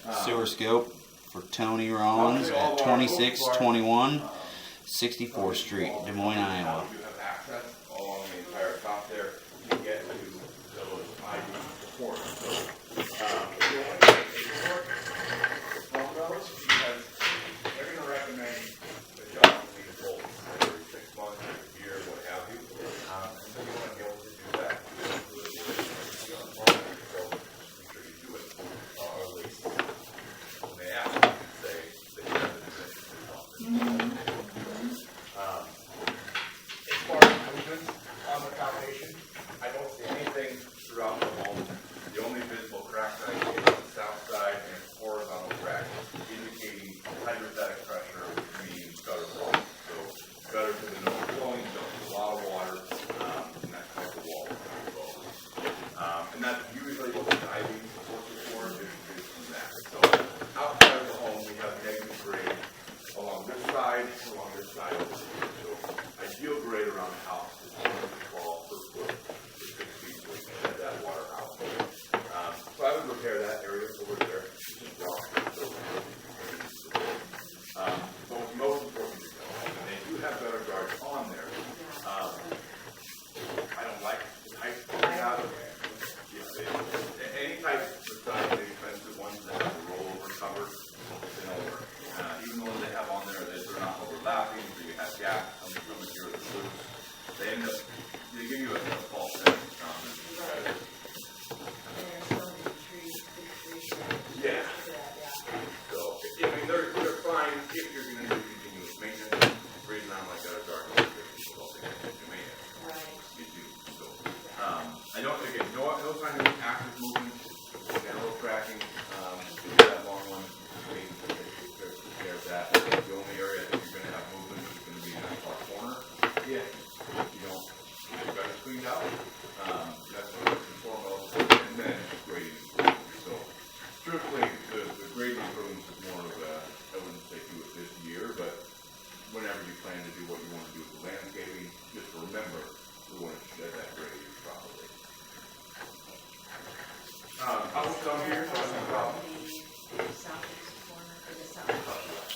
Sewer scope for Tony Rollins at 2621 64th Street, Des Moines, Iowa. You have access along the entire top there to get to those ID ports. So, because they're going to recommend adjusting these bolts every 6 months, every year, what have you. And so you want to be able to do that. So make sure you do it, or at least when they ask you to say that you have the decision to do something. As far as movement on the foundation, I don't see anything throughout the home. The only visible crack that I see is on the south side and it's horizontal crack, indicating hydrostatic pressure, meaning gutter flow. So gutters have been overflowing, dumping a lot of water, and that caused the wall to flow. And that's usually what the diving supports it for, is from that. So outside of the home, we have negative grade along this side, along this side of the city. So ideal grade around the house is 1 to 12 per foot for 6 feet, so we can shed that water out. So I would repair that area over there. Just rock. So what's most important to know, and they do have gutter guards on there. I don't like the type they have. Any type besides the expensive ones that have the rollover cover, they don't work. Even the ones they have on there, they're not overlapping, so you have gaps on the material that's loose. They end up, they give you a false sense of confidence. Yeah. So, I mean, they're fine if you're going to do continuous maintenance. The reason I'm like that is our people don't think they do maintenance. Right. You do. So, I don't, again, no kind of active movement, general tracking, that long one, take care of that. The only area that you're going to have movement is going to be in that far corner. Yeah. You don't, you've got it cleaned out. That's first and foremost, and then grading. So, strictly, the grading improvements is more of a, I wouldn't say do it this year, but whenever you plan to do what you want to do with the landscaping, just remember we want to shed that grading properly. I will come here, so that's no problem. The southeast corner, or the southwest.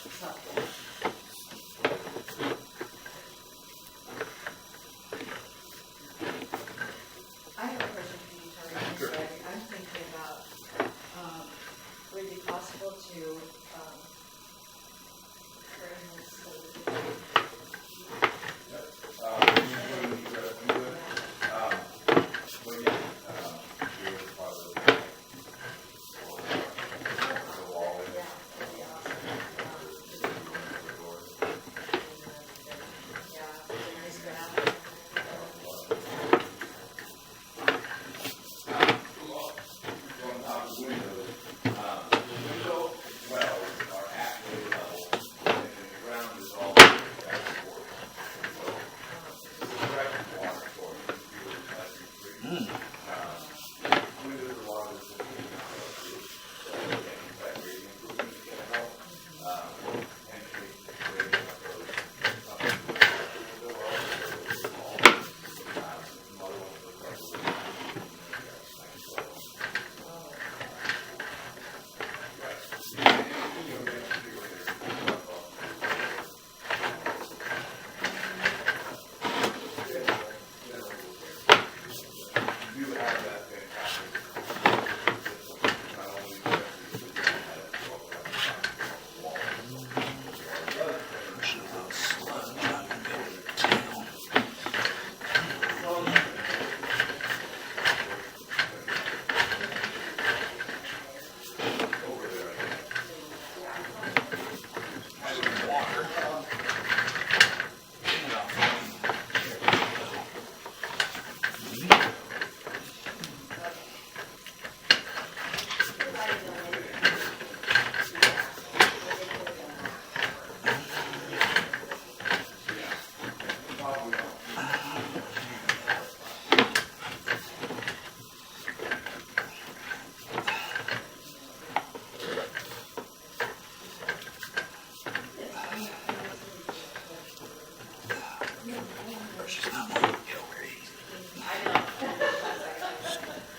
I have a question for you, Tony. Sure. I'm thinking about, would it be possible to, frame this so that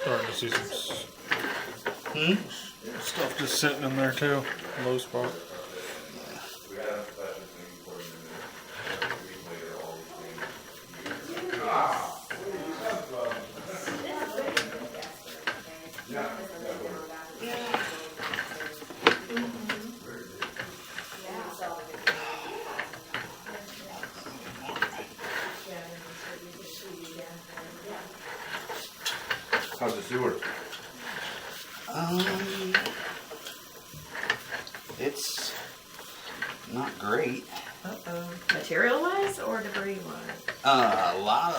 Starting to see some Stuff just sitting in there too. Low spot. We had a special thing for you a week later, all these things. How's the sewer? It's not great. Material wise or debris wise? A lot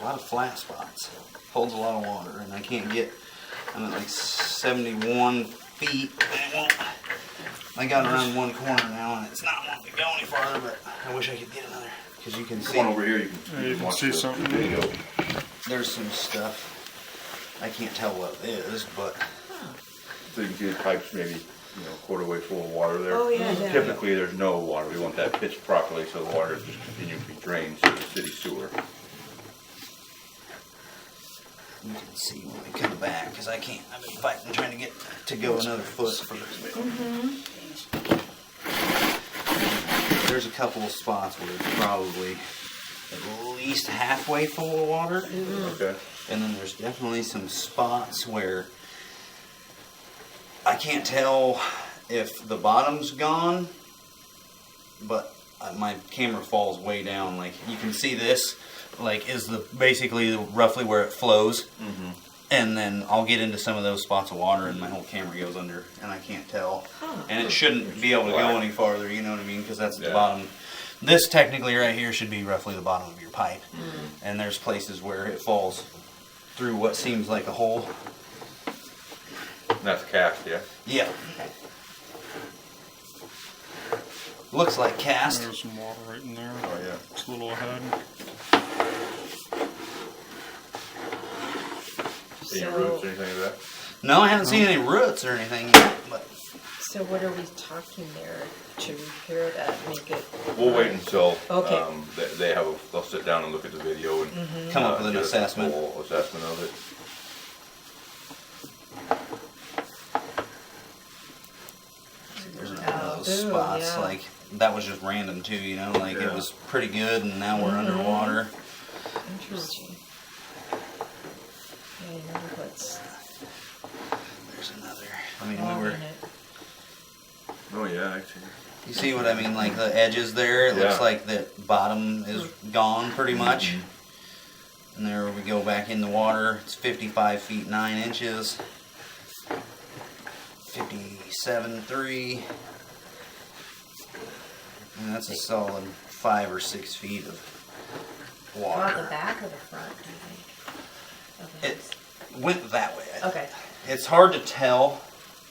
of flat spots. Holds a lot of water, and I can't get. I'm at like 71 feet. And it won't. I got around one corner now, and it's not wanting to go any farther. But I wish I could get another, because you can see. Come on over here. You can watch see the something. video. There's some stuff. I can't tell what it is, but So you can see the pipes maybe, quarter way full of water there. Oh, yeah, yeah. Typically, there's no water. We want that pitched properly so the water just continues to be drained to the city sewer. you can see when we come back, because I can't. I've been fighting trying to get to go another foot for There's a couple of spots where it's probably at least halfway full of water. Okay. And then there's definitely some spots where I can't tell if the bottom's gone, but my camera falls way down. Like you can see this, like is the basically roughly where it flows, and then I'll get into some of those spots of water, and my whole camera goes under, and I can't tell. And it shouldn't be able to go any farther. You know what I mean? Because that's at the bottom. This technically right here should be roughly the bottom of your pipe, and there's places where it falls through what seems like a hole. That's cast, yeah? Yeah. Looks like cast. There's some water right in there. Oh, yeah. It's a little ahead. Any roots or anything like that? No, I haven't seen any roots or anything yet, but So what are we talking there to repair that, make it? We'll wait until Okay. they'll sit down and look at the video and come up with an give us a assessment. full assessment of it. There's another of those Ooh, spots. yeah. Like that was just random too, you know. Like it Yeah. was pretty good, and now we're underwater. Interesting. Yeah, you never what's There's another. I mean, wrong we were. in it. Oh, yeah, actually. You see what I mean? Like the edges there. It looks Yeah. like the bottom is gone pretty much. And there we go back in the water. It's 55 feet 9 inches. 57.3. And that's a solid 5 or 6 feet of water. Oh, the back or the front, do you think? of the It house? went that way. Okay. It's hard to tell.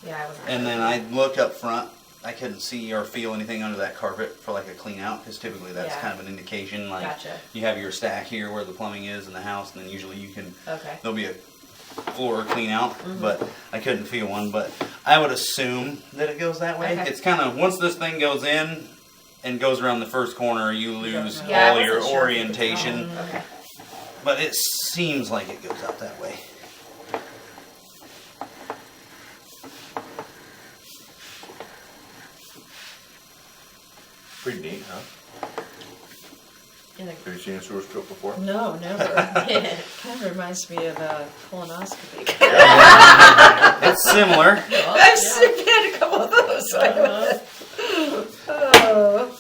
Yeah, I wasn't. And then I looked up front. I couldn't see or feel anything under that carpet for like a clean out, because typically that's Yeah. kind of an indication. Like Gotcha. you have your stack here where the plumbing is in the house, and then usually you can. Okay. There'll be a floor clean out, but I couldn't feel one. But I would assume that it goes that way. Okay. It's kind of once this thing goes in and goes around the first corner, you lose Yeah, I all your wasn't sure if it was orientation. wrong. Okay. But it seems like it goes out that way. Pretty neat, huh? In a- Have you seen a sewer stroke before? No, never. It kind of reminds me of a colonoscopy. It's similar. I've had a couple of those. Oh.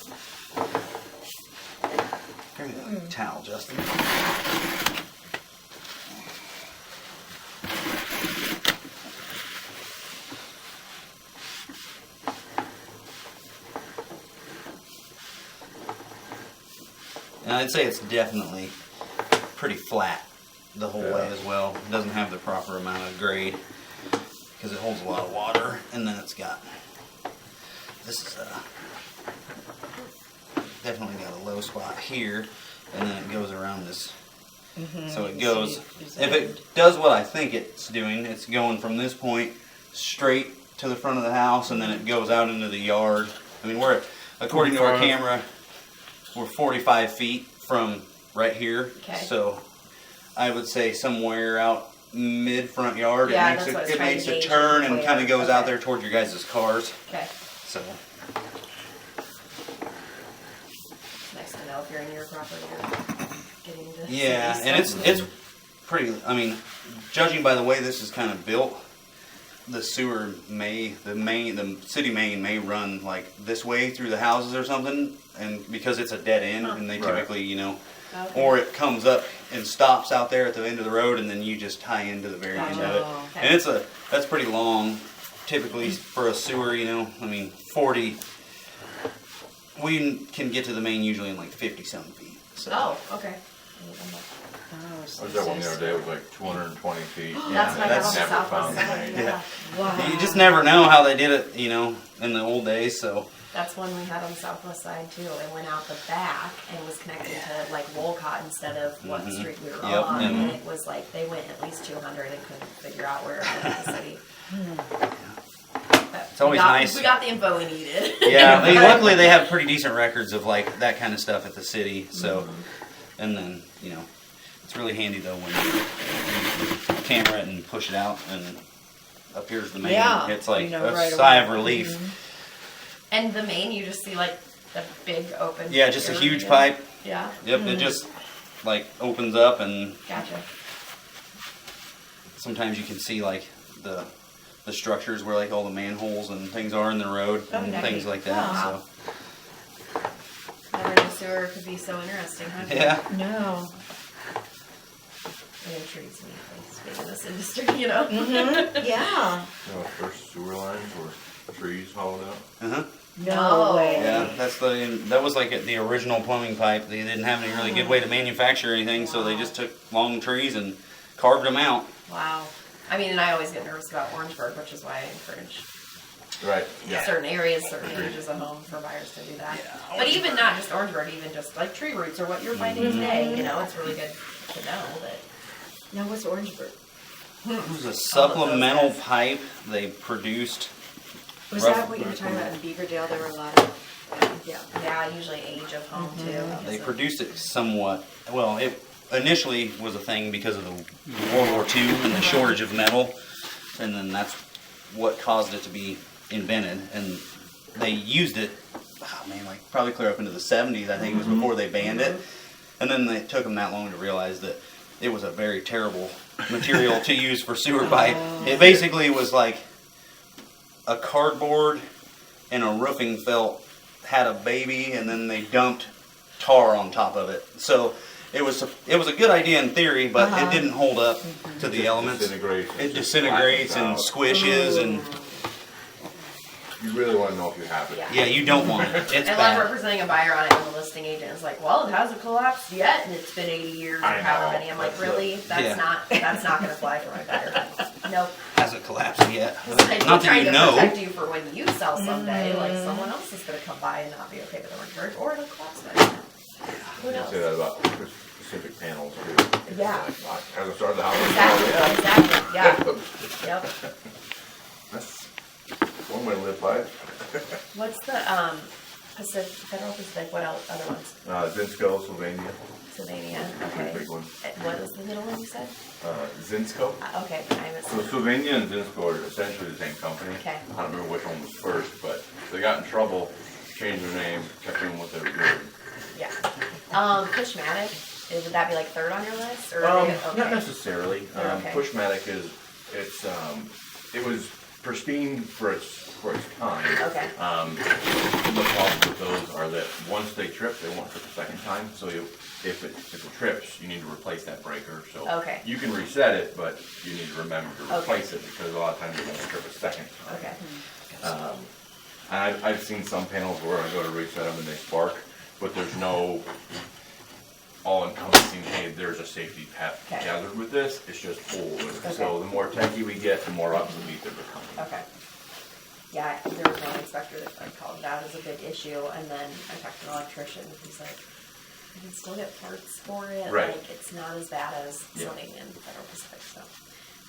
Give me the towel, Justin. And I'd say it's definitely pretty flat the whole way as well. It doesn't have the proper amount of grade because it holds a lot of water, and then it's got this is definitely got a low spot here, and then it goes around this. So it goes. If it does what I think it's doing, it's going from this point straight to the front of the house, and then it goes out into the yard. I mean, we're according to our 45. camera, we're 45 feet from right here. Okay. So I would say somewhere out mid front yard. Yeah, it makes that's what I was it trying makes to a gauge turn and later. kind of goes out Okay. there towards your guys' cars. Okay. So Nice to know if you're in your property or getting into yeah, city and stuff. it's pretty. I mean, judging by the way this is kind of built, the sewer the city main may run like this way through the houses or something, and because it's a dead end, and they Right. typically, you know, Okay. or it comes up and stops out there at the end of the road, and then you just tie into the very end of it. Oh, okay. And that's pretty long, typically for a sewer. You know, I mean, 40. We can get to the main usually in like 50-something feet. So. Oh, okay. Oh, I was at one the other day, it was like 220 feet. That's what I got on the Never southwest found the side. main. Yeah. wow. You just never know how they did it, you know, in the old days. So That's one we had on the southwest side too. It went out the back and was connected to like Wolcott instead of what Mhm. street we were Yep, on. and- And it was like they went at least 200 and couldn't figure out where it was in the city. But It's always we got, nice. We got the info we needed. yeah, luckily they have pretty decent records of like that kind of stuff at the city. So, and then you know, it's really handy though when you camera it and push it out and up here's the main. Yeah, It's like you know a right sigh away. of relief. And the main, you just see like the big open. Yeah, just a area. huge pipe. Yeah, Yep, it just like opens up, and gotcha. sometimes you can see like the structures where like all the manholes and things are in the road Oh, and yeah. things like that. Wow. So Never knew sewer could be so interesting, huh? yeah. No. It intrigues me, like, being in this industry, you know? Yeah. You know, first sewer lines or trees hauled out. Uh-huh. No No. way. Yeah, that was like the original plumbing pipe. They didn't have any really good way to manufacture anything, so they just took long trees and carved them out. Wow. I mean, and I always get nervous about Orangeburg, which is why I encourage Right, yeah. certain areas, certain ages of home for buyers to do that. Yeah, But even not just Orangeburg, even just like tree roots or what you're finding today, you know, it's really good to know that. Now what's Orangeburg? It was a supplemental pipe they produced. Was Rough- that what you were talking about in Beaverdale? There were a lot of, yeah. Yeah, usually age of home too. They produced it somewhat. Well, it initially was a thing because of the World War II and the shortage of metal, and then that's what caused it to be invented. And they used it, oh man, like probably clear up into the 70s. I think it was before they banned it. And then it took them that long to realize that it was a very terrible material to use for sewer pipe. It basically was like a cardboard and a roofing felt had a baby, and then they dumped tar on top of it. So it was a good idea in theory, but it didn't hold up to the elements. Disintegrates. It disintegrates and squishes, and You really want to know if you have it. yeah, you don't want it. It's And like bad. representing a buyer on it, and the listing agent is like, "Well, it hasn't collapsed yet, and it's been 80 years or I however know. many." I'm like, That's "Really? Yeah. That's not going to fly for my buyer." Nope. Hasn't collapsed yet. It's like Not trying that to you know. protect you for when you sell someday. Like someone else is going to come by and not be okay with the Orangeburg, or it'll collapse by now. Who You knows? say that about specific panels too. It's Yeah. like, hasn't started the house. Exactly. Yeah. Yep. That's one way to live by it. What's the Federal Pacific? What else? Other ones? Zinsco, Sylvania. Sylvania. Pretty Okay. big one. What was the middle one you said? Zinsco. Okay. I haven't So seen. Sylvania and Zinsco are essentially the same company. Okay. I don't remember which one was first, but they got in trouble, changed their name, kept doing what they were doing. Yeah. Pushmatic. Would that be like third on your list? Or Not necessarily. Okay. Pushmatic it was pristine for its time. Okay. The problems with those are that once they trip, they won't trip a second time. So if it trips, you need to replace that breaker. So Okay. you can reset it, but you need to remember to Okay. replace it because a lot of times it's going to trip a second time. Okay. And I've seen some panels where I go to reset them and they spark, but there's no all-encompassing, hey, there's a safety Okay. hazard with this. It's just old. Okay. So the more techy we get, the more obsolete they're becoming. Okay. Yeah, there was one inspector that I called that as a big issue, and then I talked to an electrician, and he's like, you can still get parts for it, Right. like, it's not as bad as Yeah. Sylvania and Federal Pacific, so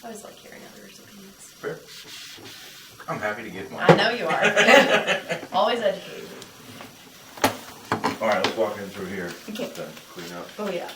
I always like hearing others' opinions. Fair. I'm happy to get mine. I know you are. Always educated. All right, let's walk in through here. Okay. Clean up. Oh, yeah.